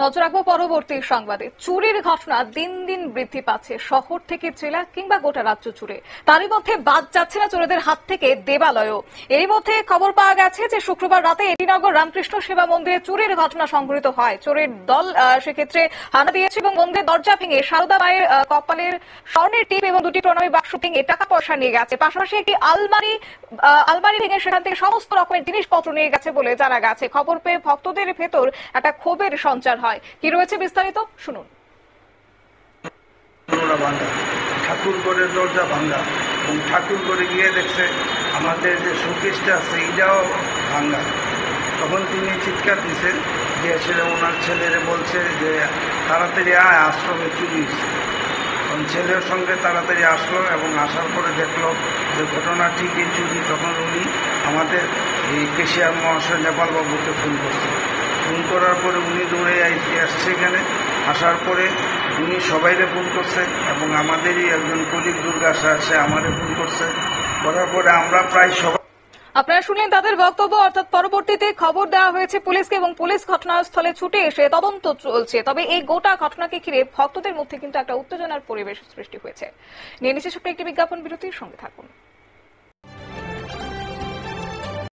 নজর রাখবো পরবর্তী সংবাদে। চুরির ঘটনা দিন দিন বৃদ্ধি পাচ্ছে, শহর থেকে জেলা কিংবা গোটা রাজ্য জুড়ে। তারই মধ্যে বাদ যাচ্ছে না চোরেদের হাত থেকে দেবালয়ও। এরই মধ্যে খবর পাওয়া গেছে যে শুক্রবার রাতে এটিনগর রামকৃষ্ণ সেবা মন্দিরে চুরির ঘটনা সংঘটিত হয়। চোরের দল সেক্ষেত্রে হানা দিয়েছে এবং মন্দিরের দরজা ভেঙে সারদা মায়ের কপালের স্বর্ণের টিপ এবং দুটি প্রণামী বাক্স ভেঙে টাকা পয়সা নিয়ে গেছে। পাশাপাশি একটি আলমারি ভেঙে সেখান থেকে সমস্ত রকমের জিনিসপত্র নিয়ে গেছে বলে জানা গেছে। খবর পেয়ে ভক্তদের ভেতর একটা ক্ষোভের সঞ্চার হয়। কি রয়েছে বিস্তারিত শুনুন। ঠাকুরঘরের দরজা ভাঙ্গা এবং ঠাকুরঘরে গিয়ে দেখছে আমাদের যে শোকেসটা আছে এটাও ভাঙ্গা। তখন তিনি চিৎকার দিচ্ছেন যে সেটা ওনার ছেলেরে বলছে যে তাড়াতাড়ি আয়, আশ্রমে চুরি হয়েছে। তখন ছেলের সঙ্গে তাড়াতাড়ি আসলো এবং আসার পরে দেখলো যে ঘটনা ঠিকই চুরি। তখন উনি আমাদের এই কেশিয়ার মহাশয় নেপালবাবুকে ফোন করছে। ফোন করার পরে উনি দৌড়ে আসছে এখানে। আসার পরে উনি সবাইকে ফোন করছে এবং আমাদেরই একজন কলিগ দুর্গা সে আমারে ফোন করছে। করার পরে আমরা প্রায় সবাই আপনারা শুনলেন তাদের বক্তব্য। অর্থাৎ পরবর্তীতে খবর দেওয়া হয়েছে পুলিশকে এবং পুলিশ ঘটনাস্থলে ছুটে এসে তদন্ত চলছে। তবে এই গোটা ঘটনাকে ঘিরে ভক্তদের মধ্যে কিন্তু একটা উত্তেজনার পরিবেশ সৃষ্টি হয়েছে। নিয়ে নিচ্ছে ছোট্ট একটি বিজ্ঞাপন বিরতির সঙ্গে থাকুন।